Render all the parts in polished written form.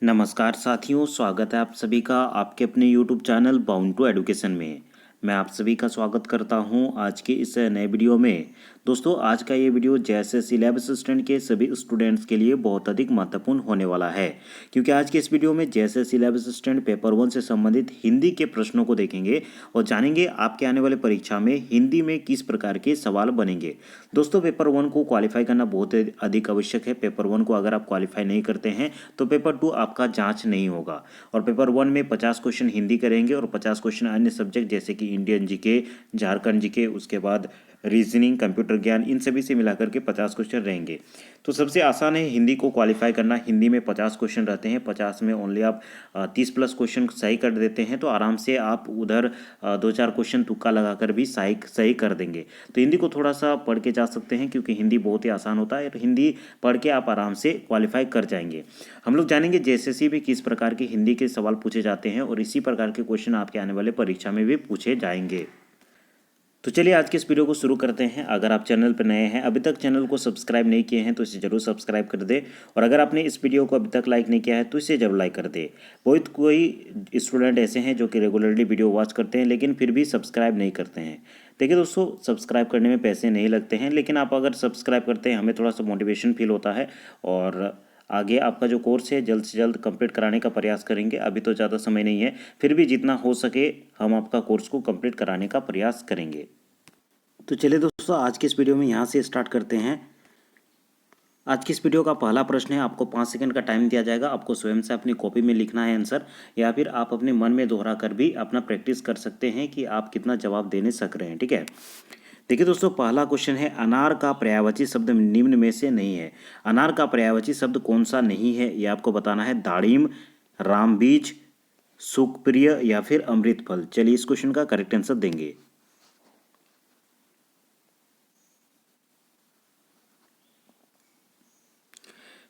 नमस्कार साथियों, स्वागत है आप सभी का आपके अपने YouTube channel bound to education में। मैं आप सभी का स्वागत करता हूं आज के इस नए वीडियो में। दोस्तों, आज का ये वीडियो जैसे सिलेबस असिस्टेंट के सभी स्टूडेंट्स के लिए बहुत अधिक महत्वपूर्ण होने वाला है, क्योंकि आज के इस वीडियो में जैसे सिलेबस असिस्टेंट पेपर 1 से संबंधित हिंदी के प्रश्नों को देखेंगे और जानेंगे आपके आने वाले परीक्षा में हिंदी में किस प्रकार के सवाल बनेंगे। दोस्तों, पेपर 1 को क्वालिफाई करना बहुत अधिक आवश्यक है। पेपर 1 को अगर आप क्वालिफाई नहीं करते हैं तो पेपर 2 आपका जांच नहीं होगा। और पेपर 1 में 50 क्वेश्चन हिंदी करेंगे और 50 क्वेश्चन अन्य सब्जेक्ट जैसे कि इंडियन जीके, झारखंड जीके, उसके बाद रीजनिंग, कंप्यूटर ज्ञान, इन सभी से मिलाकर के 50 क्वेश्चन रहेंगे। तो सबसे आसान है हिंदी को क्वालिफाई करना। हिंदी में 50 क्वेश्चन रहते हैं, 50 में ओनली आप 30 प्लस क्वेश्चन सही कर देते हैं तो आराम से आप उधर 2-4 क्वेश्चन तुक्का लगाकर भी सही कर देंगे। तो हिंदी को थोड़ा सा पढ़ के जा सकते हैं, क्योंकि हिंदी बहुत ही आसान होता है। हिंदी पढ़ के आप आराम से क्वालिफाई कर जाएंगे। हम लोग जानेंगे जेएसएससी में किस प्रकार के हिंदी के सवाल पूछे जाते हैं और इसी प्रकार के क्वेश्चन आपके आने वाले परीक्षा में भी पूछे जाएंगे। तो चलिए आज के इस वीडियो को शुरू करते हैं। अगर आप चैनल पर नए हैं, अभी तक चैनल को सब्सक्राइब नहीं किए हैं तो इसे जरूर सब्सक्राइब कर दे, और अगर आपने इस वीडियो को अभी तक लाइक नहीं किया है तो इसे जरूर लाइक कर दे। बहुत कोई स्टूडेंट ऐसे हैं जो कि रेगुलरली वीडियो वॉच करते हैं लेकिन फिर भी सब्सक्राइब नहीं करते हैं। देखिए दोस्तों, सब्सक्राइब करने में पैसे नहीं लगते हैं, लेकिन आप अगर सब्सक्राइब करते हैं हमें थोड़ा सा मोटिवेशन फील होता है और आगे आपका जो कोर्स है जल्द से जल्द कंप्लीट कराने का प्रयास करेंगे। अभी तो ज़्यादा समय नहीं है, फिर भी जितना हो सके हम आपका कोर्स को कंप्लीट कराने का प्रयास करेंगे। तो चलिए दोस्तों, आज के इस वीडियो में यहाँ से स्टार्ट करते हैं। आज की इस वीडियो का पहला प्रश्न है, आपको 5 सेकंड का टाइम दिया जाएगा। आपको स्वयं से अपनी कॉपी में लिखना है आंसर, या फिर आप अपने मन में दोहरा कर भी अपना प्रैक्टिस कर सकते हैं कि आप कितना जवाब देने सक रहे हैं। ठीक है, देखिए दोस्तों, पहला क्वेश्चन है, अनार का पर्यायवाची शब्द निम्न में से नहीं है। अनार का पर्यायवाची शब्द कौन सा नहीं है, ये आपको बताना है। दाड़िम, रामबीज, सुखप्रिय या फिर अमृत फल। चलिए इस क्वेश्चन का करेक्ट आंसर देंगे।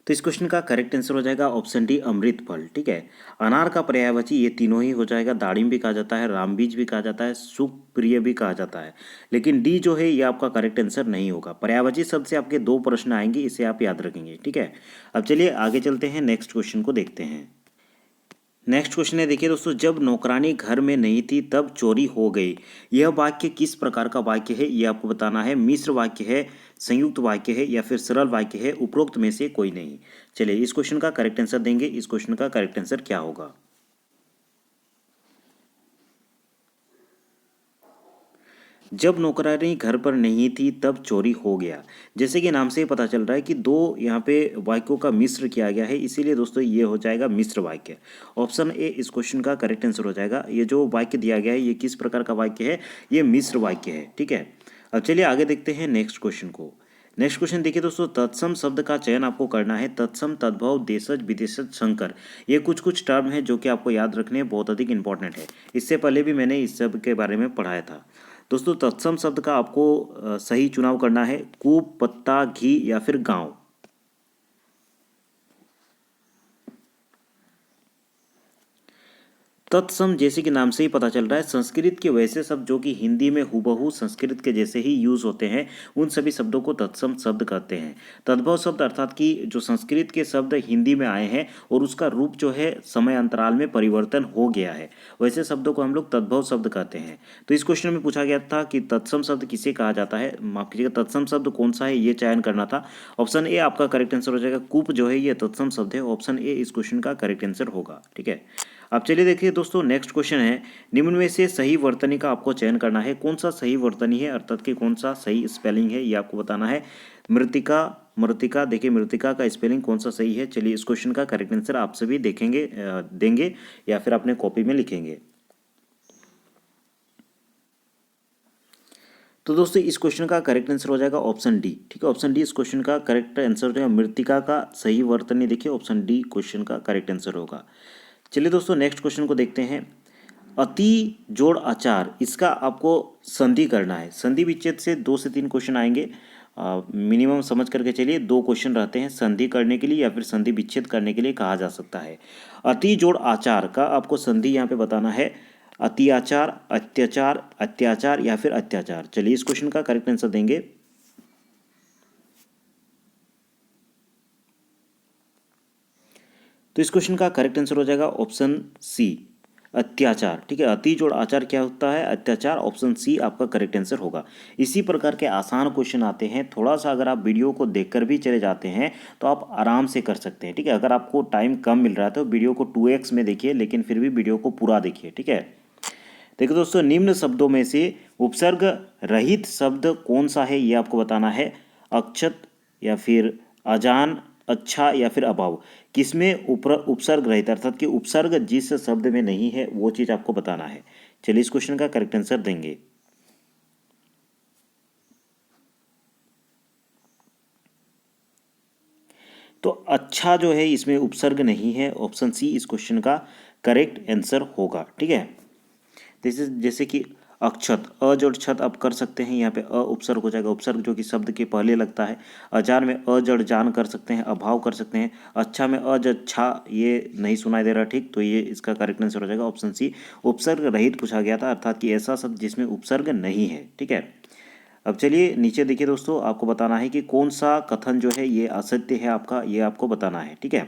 तो इस क्वेश्चन का करेक्ट आंसर हो जाएगा ऑप्शन डी, अमृत फल। ठीक है, अनार का पर्यायवाची ये तीनों ही हो जाएगा। दाड़िम भी कहा जाता है, रामबीज भी कहा जाता है, सुप्रिय भी कहा जाता है, लेकिन डी जो है ये आपका करेक्ट आंसर नहीं होगा। पर्यायवाची शब्द से आपके 2 प्रश्न आएंगे, इसे आप याद रखेंगे। ठीक है, अब चलिए आगे चलते हैं, नेक्स्ट क्वेश्चन को देखते हैं। नेक्स्ट क्वेश्चन है, देखिए दोस्तों, जब नौकरानी घर में नहीं थी तब चोरी हो गई। यह वाक्य किस प्रकार का वाक्य है, ये आपको बताना है। मिश्र वाक्य है, संयुक्त वाक्य है या फिर सरल वाक्य है, उपरोक्त में से कोई नहीं। चलिए इस क्वेश्चन का करेक्ट आंसर देंगे। इस क्वेश्चन का करेक्ट आंसर क्या होगा? जब नौकरानी घर पर नहीं थी तब चोरी हो गया। जैसे कि नाम से ही पता चल रहा है कि दो यहाँ पे वाक्यों का मिश्र किया गया है, इसीलिए दोस्तों ये हो जाएगा मिश्र वाक्य। ऑप्शन ए इस क्वेश्चन का करेक्ट आंसर हो जाएगा। ये जो वाक्य दिया गया है ये किस प्रकार का वाक्य है? ये मिश्र वाक्य है। ठीक है, अब चलिए आगे देखते हैं नेक्स्ट क्वेश्चन को। नेक्स्ट क्वेश्चन देखिए दोस्तों, तत्सम शब्द का चयन आपको करना है। तत्सम, तद्भव, देशज, विदेशज, संकर, ये कुछ कुछ टर्म है जो कि आपको याद रखने बहुत अधिक इंपॉर्टेंट है। इससे पहले भी मैंने इस सब के बारे में पढ़ाया था। दोस्तों, तत्सम शब्द का आपको सही चुनाव करना है। कूप, पत्ता, घी या फिर गांव। तत्सम जैसे कि नाम से ही पता चल रहा है, संस्कृत के वैसे शब्द जो कि हिंदी में हुबहू संस्कृत के जैसे ही यूज होते हैं उन सभी शब्दों को तत्सम शब्द कहते हैं। तद्भव शब्द अर्थात कि जो संस्कृत के शब्द हिंदी में आए हैं और उसका रूप जो है समय अंतराल में परिवर्तन हो गया है, वैसे शब्दों को हम लोग तद्भव शब्द कहते हैं। तो इस क्वेश्चन में पूछा गया था कि तत्सम शब्द किसे कहा जाता है, माफ कीजिएगा, तत्सम शब्द कौन सा है ये चयन करना था। ऑप्शन ए आपका करेक्ट आंसर हो जाएगा। कूप जो है ये तत्सम शब्द है। ऑप्शन ए इस क्वेश्चन का करेक्ट आंसर होगा। ठीक है, अब चलिए देखिए दोस्तों, नेक्स्ट क्वेश्चन है, निम्न में से सही वर्तनी का आपको चयन करना है। कौन सा सही वर्तनी है, अर्थात कि कौन सा सही स्पेलिंग है, ये आपको बताना है। मृतिका, मृतिका, देखिए मृतिका का स्पेलिंग कौन सा सही है। चलिए इस क्वेश्चन का करेक्ट आंसर आप सभी देखेंगे, देंगे या फिर अपने कॉपी में लिखेंगे। तो दोस्तों इस क्वेश्चन का करेक्ट आंसर हो जाएगा ऑप्शन डी। ठीक है, ऑप्शन डी इस क्वेश्चन का करेक्ट आंसर हो जाएगा। मृतिका का सही वर्तनी देखिए ऑप्शन डी क्वेश्चन का करेक्ट आंसर होगा। चलिए दोस्तों नेक्स्ट क्वेश्चन को देखते हैं। अति जोड़ आचार, इसका आपको संधि करना है। संधि विच्छेद से 2 से 3 क्वेश्चन आएंगे, मिनिमम समझ करके चलिए। 2 क्वेश्चन रहते हैं संधि करने के लिए या फिर संधि विच्छेद करने के लिए कहा जा सकता है। अति जोड़ आचार का आपको संधि यहाँ पे बताना है। अत्याचार, अत्याचार, अत्याचार या फिर अत्याचार। चलिए इस क्वेश्चन का करेक्ट आंसर देंगे। तो तो इस क्वेश्चन का करेक्ट आंसर हो जाएगा ऑप्शन सी, अत्याचार। ठीक है, अति जोड़ आचार क्या होता है? अत्याचार। ऑप्शन सी आपका करेक्ट आंसर होगा। इसी प्रकार के आसान क्वेश्चन आते हैं, थोड़ा सा अगर आप वीडियो को देखकर भी चले जाते हैं तो आप आराम से कर सकते हैं। ठीक है, अगर आपको टाइम कम मिल रहा है तो वीडियो को 2x में देखिए, लेकिन फिर भी वीडियो को पूरा देखिए। ठीक है, देखिए दोस्तों, निम्न शब्दों में से उपसर्ग रहित शब्द कौन सा है, ये आपको बताना है। अक्षत या फिर अजान, अच्छा या फिर अभाव, किसमें उपसर्ग रहित, अर्थात कि उपसर्ग जिस शब्द में नहीं है वो चीज आपको बताना है। चलिए इस क्वेश्चन का करेक्ट आंसर देंगे। तो अच्छा जो है इसमें उपसर्ग नहीं है, ऑप्शन सी इस क्वेश्चन का करेक्ट आंसर होगा। ठीक है, जैसे कि अक्षत, अ जोड़ छत आप कर सकते हैं, यहाँ पे अ उपसर्ग हो जाएगा, उपसर्ग जो कि शब्द के पहले लगता है। अजान में अ जड़ जान कर सकते हैं, अभाव कर सकते हैं। अच्छा में अ जड़ छा, ये नहीं सुनाई दे रहा। ठीक, तो ये इसका करेक्ट आंसर हो जाएगा ऑप्शन सी, उपसर्ग रहित पूछा गया था, अर्थात कि ऐसा शब्द जिसमें उपसर्ग नहीं है। ठीक है, अब चलिए नीचे देखिए दोस्तों, आपको बताना है कि कौन सा कथन जो है ये असत्य है आपका, ये आपको बताना है। ठीक है,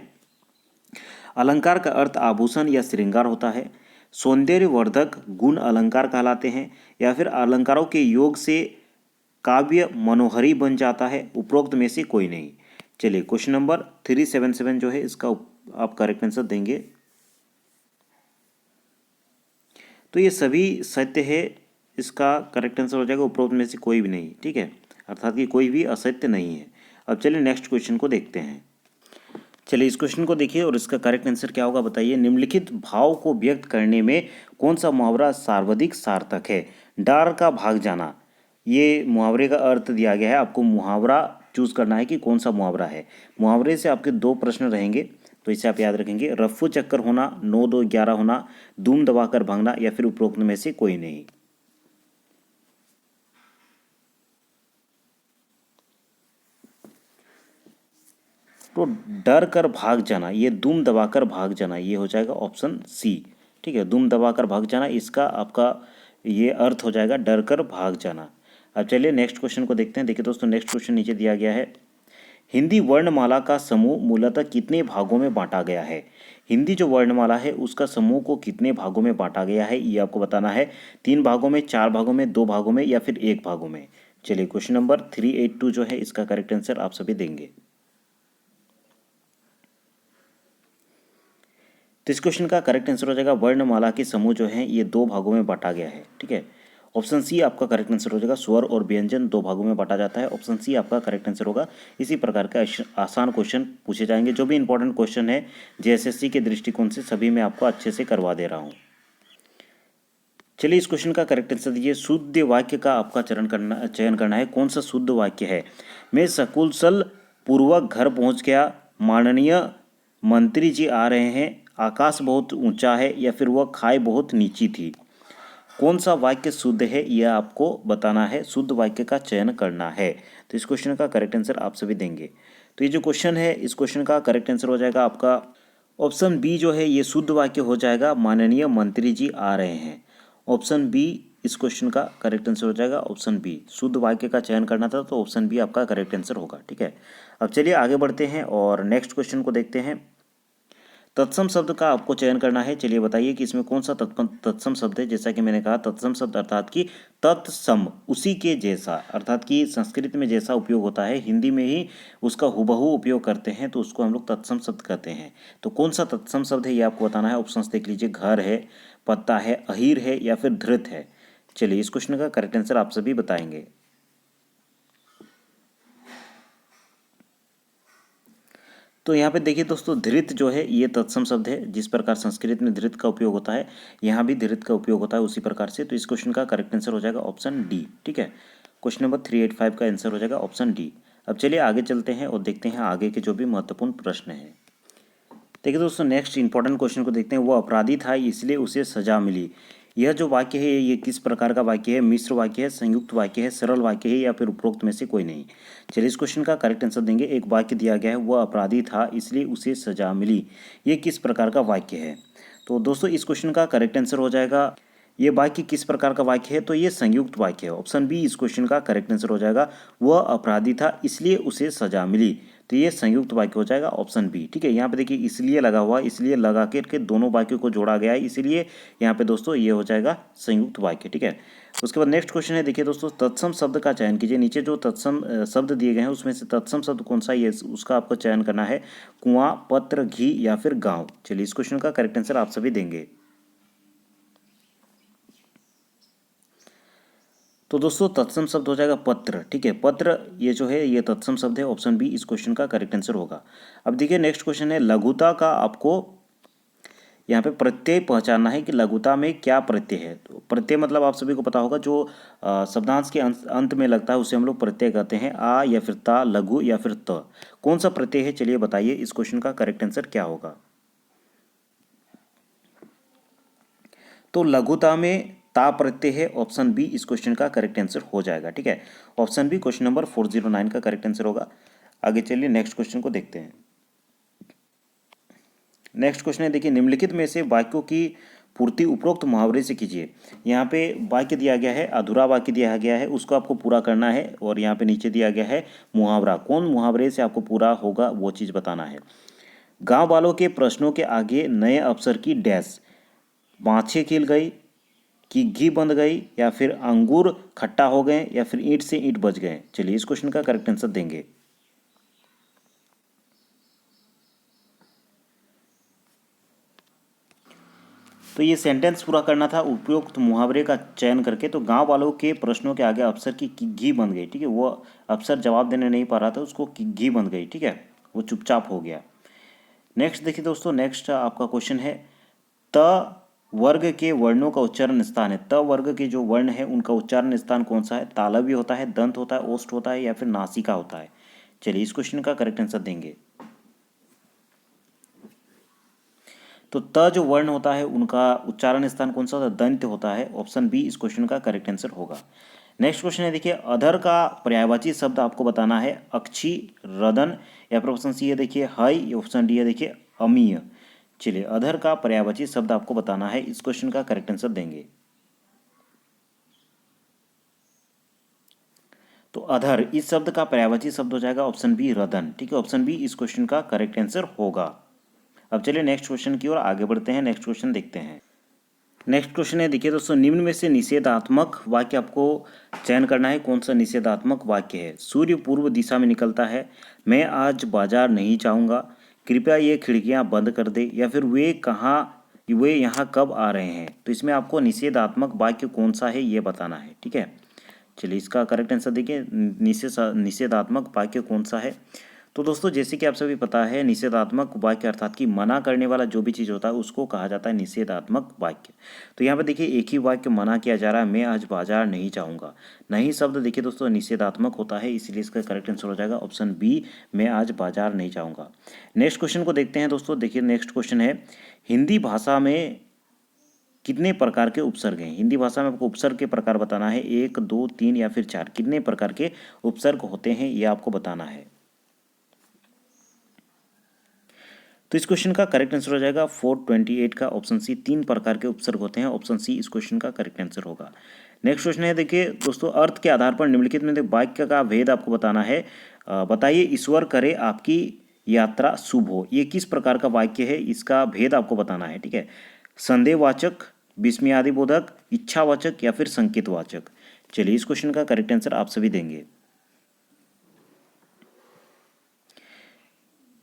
अलंकार का अर्थ आभूषण या श्रृंगार होता है। सौंदर्यवर्धक गुण अलंकार कहलाते हैं, या फिर अलंकारों के योग से काव्य मनोहरी बन जाता है। उपरोक्त में से कोई नहीं। चलिए क्वेश्चन नंबर 377 जो है इसका आप करेक्ट आंसर देंगे। तो ये सभी सत्य है, इसका करेक्ट आंसर हो जाएगा उपरोक्त में से कोई भी नहीं। ठीक है, अर्थात कि कोई भी असत्य नहीं है। अब चलिए नेक्स्ट क्वेश्चन को देखते हैं। चलिए इस क्वेश्चन को देखिए और इसका करेक्ट आंसर क्या होगा बताइए। निम्नलिखित भाव को व्यक्त करने में कौन सा मुहावरा सर्वाधिक सार्थक है? डर का भाग जाना, ये मुहावरे का अर्थ दिया गया है। आपको मुहावरा चूज करना है कि कौन सा मुहावरा है। मुहावरे से आपके दो प्रश्न रहेंगे, तो इसे आप याद रखेंगे। रफ्फू चक्कर होना, 9 2 11 होना, धूम दबाकर भागना, या फिर उपरोक्त में से कोई नहीं। तो डर कर भाग जाना, ये दुम दबाकर भाग जाना, ये हो जाएगा ऑप्शन सी। ठीक है, दुम दबाकर भाग जाना, इसका आपका ये अर्थ हो जाएगा डर कर भाग जाना। अब चलिए नेक्स्ट क्वेश्चन को देखते हैं। देखिए दोस्तों, नेक्स्ट क्वेश्चन नीचे दिया गया है। हिंदी वर्णमाला का समूह मूलतः कितने भागों में बांटा गया है? हिंदी जो वर्णमाला है उसका समूह को कितने भागों में बांटा गया है, ये आपको बताना है। 3 भागों में, 4 भागों में, 2 भागों में, या फिर 1 भागों में। चलिए क्वेश्चन नंबर 382 जो है इसका करेक्ट आंसर आप सभी देंगे। तो इस क्वेश्चन का करेक्ट आंसर हो जाएगा वर्णमाला के समूह जो है ये 2 भागों में बांटा गया है। ठीक है, ऑप्शन सी आपका करेक्ट आंसर हो जाएगा। स्वर और व्यंजन 2 भागों में बांटा जाता है, ऑप्शन सी आपका करेक्ट आंसर होगा। इसी प्रकार का आसान क्वेश्चन पूछे जाएंगे। जो भी इंपॉर्टेंट क्वेश्चन है जेएसएससी के दृष्टिकोण से सभी मैं आपको अच्छे से करवा दे रहा हूँ। चलिए इस क्वेश्चन का करेक्ट आंसर दीजिए। शुद्ध वाक्य का आपका चयन करना है। कौन सा शुद्ध वाक्य है? मैं सकुशल पूर्वक घर पहुँच गया, माननीय मंत्री जी आ रहे हैं, आकाश बहुत ऊंचा है, या फिर वह खाई बहुत नीची थी। कौन सा वाक्य शुद्ध है यह आपको बताना है, शुद्ध वाक्य का चयन करना है। तो इस क्वेश्चन का करेक्ट आंसर आप सभी देंगे। तो ये जो क्वेश्चन है इस क्वेश्चन का करेक्ट आंसर हो जाएगा आपका ऑप्शन बी जो है ये शुद्ध वाक्य हो जाएगा, माननीय मंत्री जी आ रहे हैं। ऑप्शन बी इस क्वेश्चन का करेक्ट आंसर हो जाएगा, ऑप्शन बी। शुद्ध वाक्य का चयन करना था तो ऑप्शन बी आपका करेक्ट आंसर होगा। ठीक है, अब चलिए आगे बढ़ते हैं और नेक्स्ट क्वेश्चन को देखते हैं। तत्सम शब्द का आपको चयन करना है। चलिए बताइए कि इसमें कौन सा तत्सम शब्द है। जैसा कि मैंने कहा तत्सम शब्द अर्थात कि तत्सम, उसी के जैसा, अर्थात कि संस्कृत में जैसा उपयोग होता है हिंदी में ही उसका हुबहू उपयोग करते हैं, तो उसको हम लोग तत्सम शब्द कहते हैं। तो कौन सा तत्सम शब्द है ये आपको बताना है। ऑप्शन देख लीजिए, घर है, पत्ता है, अहीर है, या फिर धृत है। चलिए इस क्वेश्चन का करेक्ट आंसर आप सभी बताएंगे। तो यहाँ पे देखिए दोस्तों, धृत जो है ये तत्सम शब्द है। जिस प्रकार संस्कृत में धृत का उपयोग होता है यहाँ भी धृत का उपयोग होता है उसी प्रकार से। तो इस क्वेश्चन का करेक्ट आंसर हो जाएगा ऑप्शन डी। ठीक है, क्वेश्चन नंबर 385 का आंसर हो जाएगा ऑप्शन डी। अब चलिए आगे चलते हैं और देखते हैं आगे के जो भी महत्वपूर्ण प्रश्न हैं। देखिए दोस्तों, नेक्स्ट इंपॉर्टेंट क्वेश्चन को देखते हैं। वो अपराधी था इसलिए उसे सजा मिली। यह जो वाक्य है ये किस प्रकार का वाक्य है? मिश्र वाक्य है, संयुक्त वाक्य है, सरल वाक्य है, या फिर उपरोक्त में से कोई नहीं। चलिए इस क्वेश्चन का करेक्ट आंसर देंगे। एक वाक्य दिया गया है, वह अपराधी था इसलिए उसे सजा मिली। ये किस प्रकार का वाक्य है? तो दोस्तों इस क्वेश्चन का करेक्ट आंसर हो जाएगा, ये वाक्य किस प्रकार का वाक्य है? तो ये संयुक्त वाक्य है। ऑप्शन बी इस क्वेश्चन का करेक्ट आंसर हो जाएगा, वह अपराधी था इसलिए उसे सजा मिली। तो ये संयुक्त वाक्य हो जाएगा ऑप्शन बी। ठीक है, यहाँ पे देखिए इसलिए लगा हुआ, इसलिए लगा के दोनों वाक्यों को जोड़ा गया है, इसीलिए यहाँ पे दोस्तों ये हो जाएगा संयुक्त वाक्य। ठीक है, उसके बाद नेक्स्ट क्वेश्चन है, देखिए दोस्तों तत्सम शब्द का चयन कीजिए। नीचे जो तत्सम शब्द दिए गए हैं उसमें से तत्सम शब्द कौन सा, ये उसका आपको चयन करना है। कुआं, पत्र, घी या फिर गांव। चलिए इस क्वेश्चन का करेक्ट आंसर आप सभी देंगे। तो दोस्तों तत्सम शब्द हो जाएगा पत्र। ठीक है, पत्र ये जो है ये तत्सम शब्द है, ऑप्शन बी इस क्वेश्चन का करेक्ट आंसर होगा। अब देखिए नेक्स्ट क्वेश्चन है, लघुता का आपको यहाँ पे प्रत्यय पहचानना है कि लघुता में क्या प्रत्यय है। तो प्रत्यय मतलब आप सभी को पता होगा, जो शब्दांश के अंत में लगता है उसे हम लोग प्रत्यय कहते हैं। आ या फिर ता, लघु या फिर त, कौन सा प्रत्यय है, चलिए बताइए इस क्वेश्चन का करेक्ट आंसर क्या होगा। तो लघुता में ता प्रत्यय है, ऑप्शन बी इस क्वेश्चन का करेक्ट आंसर हो जाएगा। ठीक है, ऑप्शन बी क्वेश्चन नंबर 409 का करेक्ट आंसर होगा। आगे चलिए नेक्स्ट क्वेश्चन को देखते हैं। नेक्स्ट क्वेश्चन है, देखिए निम्नलिखित में से वाक्यों की पूर्ति उपरोक्त मुहावरे से कीजिए। यहाँ पे वाक्य दिया गया है, अधूरा वाक्य दिया गया है, उसको आपको पूरा करना है। और यहाँ पे नीचे दिया गया है मुहावरा, कौन मुहावरे से आपको पूरा होगा वो चीज़ बताना है। गांव वालों के प्रश्नों के आगे नए अफसर की डैश, माछी खिल गई कि घी बंध गई, या फिर अंगूर खट्टा हो गए, या फिर ईंट से ईंट बच गए। चलिए इस क्वेश्चन का करेक्ट आंसर देंगे। तो ये सेंटेंस पूरा करना था उपयुक्त मुहावरे का चयन करके। तो गांव वालों के प्रश्नों के आगे अफसर की घी बंध गई। ठीक है, वो अफसर जवाब देने नहीं पा रहा था, उसको घी बंध गई। ठीक है, वो चुपचाप हो गया। नेक्स्ट देखिए दोस्तों, नेक्स्ट आपका क्वेश्चन है, त वर्ग के वर्णों का उच्चारण स्थान है। त वर्ग के जो वर्ण है उनका उच्चारण स्थान कौन सा है। तालव्य होता है, दंत होता है, ओष्ठ होता है, या फिर नासिका होता है। चलिए इस क्वेश्चन का करेक्ट आंसर देंगे। तो त जो वर्ण होता है उनका उच्चारण स्थान कौन सा होता है, दंत होता है। ऑप्शन बी इस क्वेश्चन का करेक्ट आंसर होगा। नेक्स्ट क्वेश्चन है, देखिए अधर का पर्यायवाची शब्द आपको बताना है। अक्षी, रदन, या फिर ऑप्शन सी है देखिए हय, ऑप्शन डी है देखिए अमीय। चलिए अधर का पर्यायवाची शब्द आपको बताना है, इस क्वेश्चन का करेक्ट आंसर देंगे। तो अधर इस शब्द का पर्यायवाची शब्द हो जाएगा ऑप्शन बी रदन। ठीक है, ऑप्शन बी इस क्वेश्चन का करेक्ट आंसर होगा। अब चलिए नेक्स्ट क्वेश्चन की ओर आगे बढ़ते हैं। नेक्स्ट क्वेश्चन देखते हैं। नेक्स्ट क्वेश्चन है, देखिए दोस्तों निम्न में से निषेधात्मक वाक्य आपको चयन करना है, कौन सा निषेधात्मक वाक्य है। सूर्य पूर्व दिशा में निकलता है, मैं आज बाजार नहीं जाऊंगा, कृपया ये खिड़कियां बंद कर दे, या फिर वे यहाँ कब आ रहे हैं। तो इसमें आपको निषेधात्मक वाक्य कौन सा है ये बताना है। ठीक है, चलिए इसका करेक्ट आंसर देखिए, निषेधात्मक वाक्य कौन सा है। तो दोस्तों जैसे कि आप सभी पता है, निषेधात्मक वाक्य अर्थात कि मना करने वाला जो भी चीज़ होता है उसको कहा जाता है निषेधात्मक वाक्य। तो यहाँ पे देखिए एक ही वाक्य मना किया जा रहा है, मैं आज बाजार नहीं जाऊँगा। नहीं शब्द देखिए दोस्तों निषेधात्मक होता है, इसलिए इसका करेक्ट आंसर हो जाएगा ऑप्शन बी, मैं आज बाजार नहीं जाऊँगा। नेक्स्ट क्वेश्चन को देखते हैं दोस्तों। देखिए नेक्स्ट क्वेश्चन है, हिंदी भाषा में कितने प्रकार के उपसर्ग हैं। हिंदी भाषा में आपको उपसर्ग के प्रकार बताना है, 1, 2, 3 या फिर 4, कितने प्रकार के उपसर्ग होते हैं ये आपको बताना है। तो इस क्वेश्चन का करेक्ट आंसर हो जाएगा 428 का ऑप्शन सी, 3 प्रकार के उपसर्ग होते हैं। ऑप्शन सी इस क्वेश्चन का करेक्ट आंसर होगा। नेक्स्ट क्वेश्चन है, देखिए दोस्तों अर्थ के आधार पर निम्नलिखित में वाक्य का भेद आपको बताना है। बताइए ईश्वर करे आपकी यात्रा शुभ हो, ये किस प्रकार का वाक्य है, इसका भेद आपको बताना है। ठीक है, संदेहवाचक, विस्मयादिबोधक, इच्छावाचक, या फिर संकेतवाचक। चलिए इस क्वेश्चन का करेक्ट आंसर आप सभी देंगे।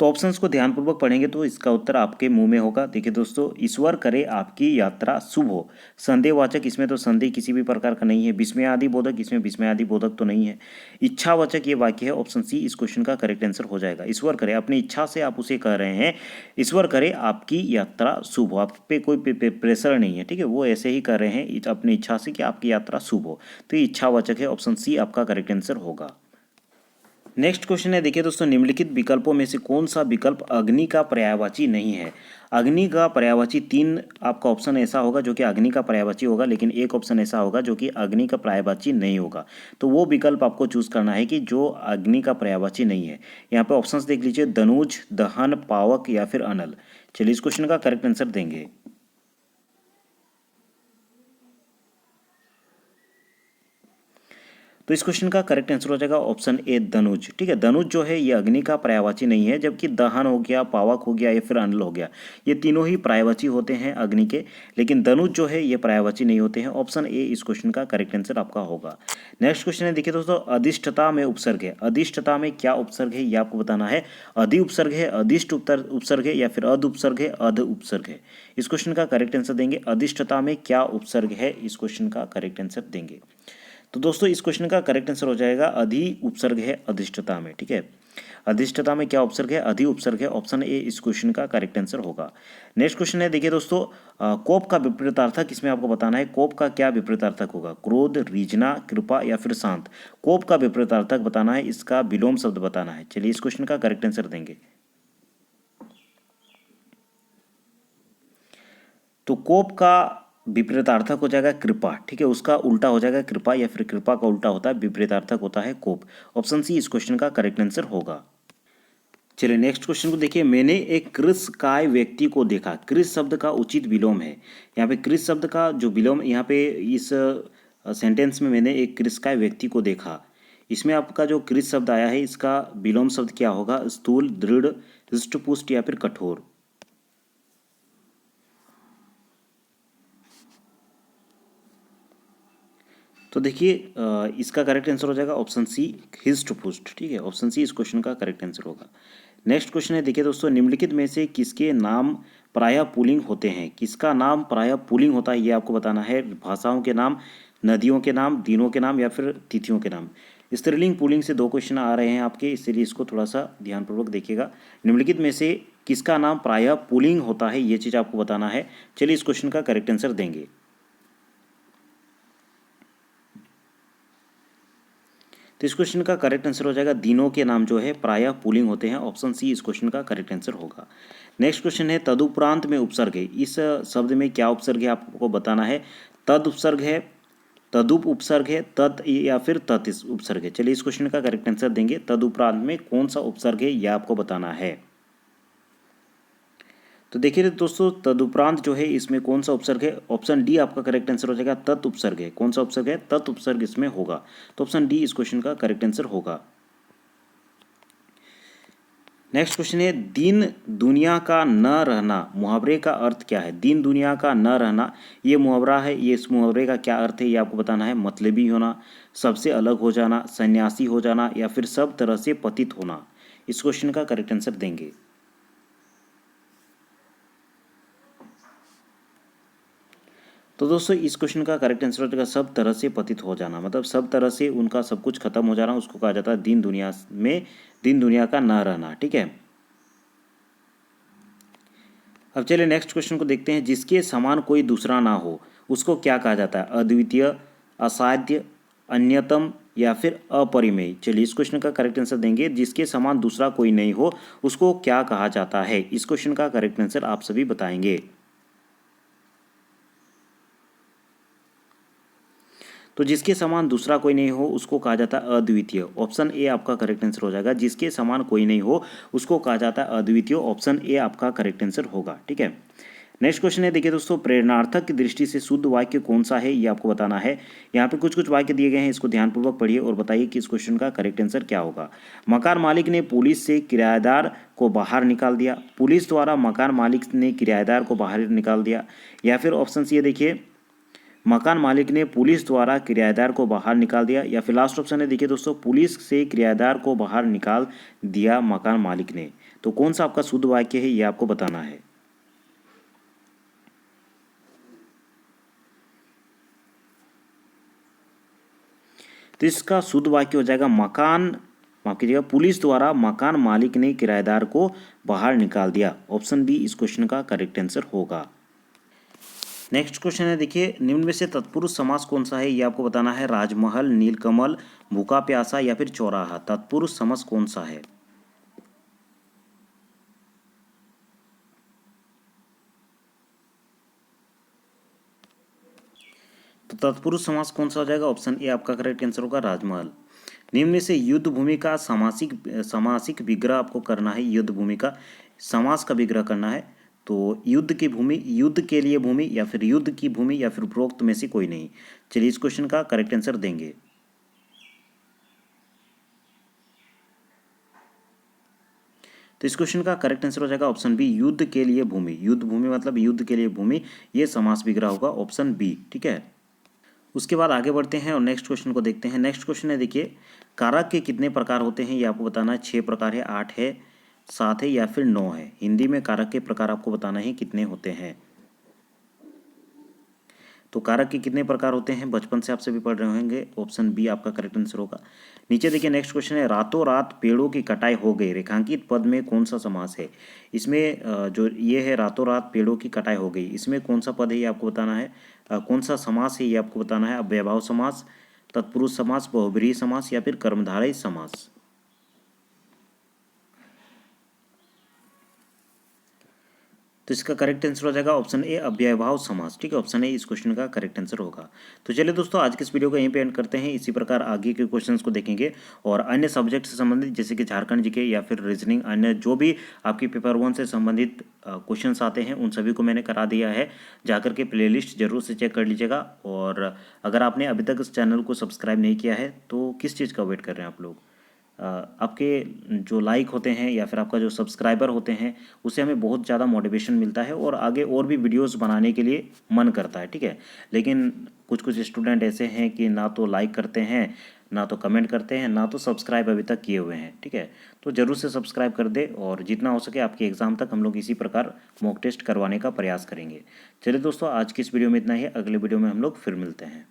तो ऑप्शंस को ध्यानपूर्वक पढ़ेंगे तो इसका उत्तर आपके मुंह में होगा। देखिए दोस्तों, ईश्वर करे आपकी यात्रा शुभ हो, संदेहवाचक, इसमें तो संदेह किसी भी प्रकार का नहीं है। विस्मयादि बोधक, इसमें विस्मयादि बोधक तो नहीं है। इच्छावाचक ये वाक्य है, ऑप्शन सी इस क्वेश्चन का करेक्ट आंसर हो जाएगा। ईश्वर करे, अपनी इच्छा से आप उसे कह रहे हैं, ईश्वर करे आपकी यात्रा शुभ हो, आप पे कोई प्रेशर नहीं है। ठीक है, वो ऐसे ही कर रहे हैं अपनी इच्छा से कि आपकी यात्रा शुभ हो, तो ये इच्छावाचक है, ऑप्शन सी आपका करेक्ट आंसर होगा। नेक्स्ट क्वेश्चन है, देखिए दोस्तों निम्नलिखित विकल्पों में से कौन सा विकल्प अग्नि का पर्यायवाची नहीं है। अग्नि का पर्यायवाची 3 आपका ऑप्शन ऐसा होगा जो कि अग्नि का पर्यायवाची होगा, लेकिन एक ऑप्शन ऐसा होगा जो कि अग्नि का पर्यायवाची नहीं होगा। तो वो विकल्प आपको चूज करना है कि जो अग्नि का पर्यायवाची नहीं है। यहाँ पे ऑप्शंस देख लीजिए, दनुज, दहन, पावक, या फिर अनल। चलिए इस क्वेश्चन का करेक्ट आंसर देंगे। तो इस क्वेश्चन का करेक्ट आंसर हो जाएगा ऑप्शन ए धनुज। ठीक है, धनुज जो है ये अग्नि का पर्यायवाची नहीं है, जबकि दहन हो गया, पावक हो गया या फिर अनल हो गया, ये तीनों ही पर्यायवाची होते हैं अग्नि के, लेकिन धनुज जो है ये पर्यायवाची नहीं होते हैं। ऑप्शन ए इस क्वेश्चन का करेक्ट आंसर आपका होगा। नेक्स्ट क्वेश्चन है, देखिए दोस्तों, अधिष्ठता में उपसर्ग है। अधिष्ठता में क्या उपसर्ग है ये आपको बताना है। अधि उपसर्ग है, अधिष्ठ उपसर्ग है या फिर अध उपसर्ग है, अध उपसर्ग है। इस क्वेश्चन का करेक्ट आंसर देंगे अधिष्ठता में क्या उपसर्ग है, इस क्वेश्चन का करेक्ट आंसर देंगे। तो दोस्तों इस क्वेश्चन का करेक्ट आंसर हो जाएगा अधि उपसर्ग है अधिष्ठता में। ठीक है, अधिष्ठता में क्या उपसर्ग है, अधि उपसर्ग है। ऑप्शन ए इस क्वेश्चन का करेक्ट आंसर होगा। नेक्स्ट क्वेश्चन है, देखिए दोस्तों, कोप का विपरीतार्थक इसमें आपको बताना है। कोप का क्या विपरीतार्थक होगा, क्रोध, रीझना, कृपा या फिर शांत। कोप का विपरीतार्थक बताना है, इसका विलोम शब्द बताना है। चलिए इस क्वेश्चन का करेक्ट आंसर देंगे। तो कोप का विपरीतार्थक हो जाएगा कृपा। ठीक है, उसका उल्टा हो जाएगा कृपा, या फिर कृपा का उल्टा होता है विपरीतार्थक होता है कोप। ऑप्शन सी इस क्वेश्चन का करेक्ट आंसर होगा। चलिए नेक्स्ट क्वेश्चन को देखिए, मैंने एक कृशकाय व्यक्ति को देखा। कृश शब्द का उचित विलोम है, यहाँ पे कृश शब्द का जो विलोम यहाँ पे इस सेंटेंस में, मैंने एक कृशकाय व्यक्ति को देखा, इसमें आपका जो कृश शब्द आया है इसका विलोम शब्द क्या होगा, स्थूल, दृढ़, हृष्टपुष्ट या फिर कठोर। तो देखिए इसका करेक्ट आंसर हो जाएगा ऑप्शन सी हिस्ट पुस्ट। ठीक है, ऑप्शन सी इस क्वेश्चन का करेक्ट आंसर होगा। नेक्स्ट क्वेश्चन है, देखिए दोस्तों, निम्नलिखित में से किसके नाम प्रायः पुल्लिंग होते हैं। किसका नाम प्रायः पुल्लिंग होता है ये आपको बताना है। भाषाओं के नाम, नदियों के नाम, दिनों के नाम या फिर तिथियों के नाम। स्त्रीलिंग पुल्लिंग से दो क्वेश्चन आ रहे हैं आपके, इसलिए इसको थोड़ा सा ध्यानपूर्वक देखिएगा। निम्नलिखित में से किसका नाम प्रायः पुल्लिंग होता है ये चीज़ आपको बताना है। चलिए इस क्वेश्चन का करेक्ट आंसर देंगे। तो इस क्वेश्चन का करेक्ट आंसर हो जाएगा दिनों के नाम जो है प्रायः पुल्लिंग होते हैं। ऑप्शन सी इस क्वेश्चन का करेक्ट आंसर होगा। नेक्स्ट क्वेश्चन है, तदुपरांत में उपसर्ग है। इस शब्द में क्या उपसर्ग है आपको बताना है। तद उपसर्ग है, तदुप उपसर्ग है, तत् या फिर तत् उपसर्ग है। चलिए इस क्वेश्चन का करेक्ट आंसर देंगे। तदुपरांत में कौन सा उपसर्ग है यह आपको बताना है। तो देखिए दोस्तों, तदुपरांत जो है इसमें कौन सा उपसर्ग है, ऑप्शन डी आपका करेक्ट आंसर हो जाएगा। तत् उपसर्ग है। कौन सा उपसर्ग है, तत् उपसर्ग इसमें होगा। तो ऑप्शन डी इस क्वेश्चन का करेक्ट आंसर होगा। नेक्स्ट क्वेश्चन है, दिन दुनिया का न रहना मुहावरे का अर्थ क्या है। दिन दुनिया का न रहना ये मुहावरा है, ये इस मुहावरे का क्या अर्थ है ये आपको बताना है। मतलबी होना, सबसे अलग हो जाना, सन्यासी हो जाना या फिर सब तरह से पतित होना। इस क्वेश्चन का करेक्ट आंसर देंगे। तो दोस्तों इस क्वेश्चन का करेक्ट आंसर हो जाएगा सब तरह से पतित हो जाना, मतलब सब तरह से उनका सब कुछ खत्म हो जाना, उसको कहा जाता है दिन दुनिया में, दिन दुनिया का ना रहना। ठीक है, अब चलिए नेक्स्ट क्वेश्चन को देखते हैं। जिसके समान कोई दूसरा ना हो उसको क्या कहा जाता है। अद्वितीय, असाध्य, अन्यतम या फिर अपरिमेय। चलिए इस क्वेश्चन का करेक्ट आंसर देंगे। जिसके समान दूसरा कोई नहीं हो उसको क्या कहा जाता है। इस क्वेश्चन का करेक्ट आंसर आप सभी बताएंगे। तो जिसके समान दूसरा कोई नहीं हो उसको कहा जाता है अद्वितीय। ऑप्शन ए आपका करेक्ट आंसर हो जाएगा। जिसके समान कोई नहीं हो उसको कहा जाता है अद्वितीय। ऑप्शन ए आपका करेक्ट आंसर होगा। ठीक है, नेक्स्ट क्वेश्चन है, देखिए दोस्तों, प्रेरणार्थक की दृष्टि से शुद्ध वाक्य कौन सा है ये आपको बताना है। यहाँ पे कुछ कुछ वाक्य दिए गए हैं, इसको ध्यानपूर्वक पढ़िए और बताइए कि इस क्वेश्चन का करेक्ट आंसर क्या होगा। मकान मालिक ने पुलिस से किराएदार को बाहर निकाल दिया। पुलिस द्वारा मकान मालिक ने किराएदार को बाहर निकाल दिया। या फिर ऑप्शन सी है, देखिए, मकान मालिक ने पुलिस द्वारा किराएदार को बाहर निकाल दिया। या फिर लास्ट ऑप्शन है, देखिए दोस्तों, पुलिस से किराएदार को बाहर निकाल दिया मकान मालिक ने। तो कौन सा आपका शुद्ध वाक्य है ये आपको बताना है। तो इसका शुद्ध वाक्य हो जाएगा माफ कीजिएगा, पुलिस द्वारा मकान मालिक ने किराएदार को बाहर निकाल दिया। ऑप्शन बी इस क्वेश्चन का करेक्ट आंसर होगा। नेक्स्ट क्वेश्चन है, देखिए, निम्न में से तत्पुरुष समास कौन सा है ये आपको बताना है। राजमहल, नीलकमल, भूखा प्यासा या फिर चौराहा। तत्पुरुष समास कौन सा है। तो तत्पुरुष समास कौन सा हो जाएगा। ऑप्शन ए आपका करेक्ट आंसर होगा, राजमहल। निम्न में से युद्ध भूमि का समासिक विग्रह आपको करना है। युद्ध भूमि का समास का विग्रह करना है। तो युद्ध की भूमि, युद्ध के लिए भूमि या फिर युद्ध की भूमि या फिर उपरोक्त में से कोई नहीं। चलिए इस क्वेश्चन का करेक्ट आंसर देंगे। तो इस क्वेश्चन का करेक्ट आंसर हो जाएगा ऑप्शन बी, युद्ध के लिए भूमि। युद्ध भूमि मतलब युद्ध के लिए भूमि, ये समास विग्रह होगा ऑप्शन बी। ठीक है, उसके बाद आगे बढ़ते हैं और नेक्स्ट क्वेश्चन को देखते हैं। नेक्स्ट क्वेश्चन है, देखिए, कारक के कितने प्रकार होते हैं, ये आपको बताना है। 6 प्रकार है, 8 है, 7 है या फिर 9 है। हिंदी में कारक के प्रकार आपको बताना है कितने होते हैं। तो कारक के कितने प्रकार होते हैं, बचपन से आप सभी पढ़ रहे होंगे, ऑप्शन बी आपका करेक्ट आंसर होगा। नीचे देखिए नेक्स्ट क्वेश्चन है, रातों रात पेड़ों की कटाई हो गई, रेखांकित पद में कौन सा समास है। इसमें जो ये है रातों रात पेड़ों की कटाई हो गई, इसमें कौन सा पद है ये आपको बताना है, कौन सा समास है ये आपको बताना है। अव्ययभाव समास, तत्पुरुष समास, बहुब्रीहि समास या फिर कर्मधारय समास। तो इसका करेक्ट आंसर हो जाएगा ऑप्शन ए, अव्ययभाव समास। ठीक है, ऑप्शन ए इस क्वेश्चन का करेक्ट आंसर होगा। तो चलिए दोस्तों, आज के इस वीडियो को यहीं पे एंड करते हैं। इसी प्रकार आगे के क्वेश्चंस को देखेंगे और अन्य सब्जेक्ट से संबंधित जैसे कि झारखंड जीके या फिर रीजनिंग, अन्य जो भी आपकी पेपर 1 से संबंधित क्वेश्चंस आते हैं उन सभी को मैंने करा दिया है। जाकर के प्लेलिस्ट जरूर से चेक कर लीजिएगा। और अगर आपने अभी तक इस चैनल को सब्सक्राइब नहीं किया है तो किस चीज़ का वेट कर रहे हैं आप लोग। आपके जो लाइक होते हैं या फिर आपका जो सब्सक्राइबर होते हैं उससे हमें बहुत ज़्यादा मोटिवेशन मिलता है और आगे और भी वीडियोस बनाने के लिए मन करता है। ठीक है, लेकिन कुछ कुछ स्टूडेंट ऐसे हैं कि ना तो लाइक करते हैं, ना तो कमेंट करते हैं, ना तो सब्सक्राइब अभी तक किए हुए हैं। ठीक है, तो ज़रूर से सब्सक्राइब कर दे और जितना हो सके आपके एग्ज़ाम तक हम लोग इसी प्रकार मॉक टेस्ट करवाने का प्रयास करेंगे। चलिए दोस्तों, आज की इस वीडियो में इतना ही। अगले वीडियो में हम लोग फिर मिलते हैं।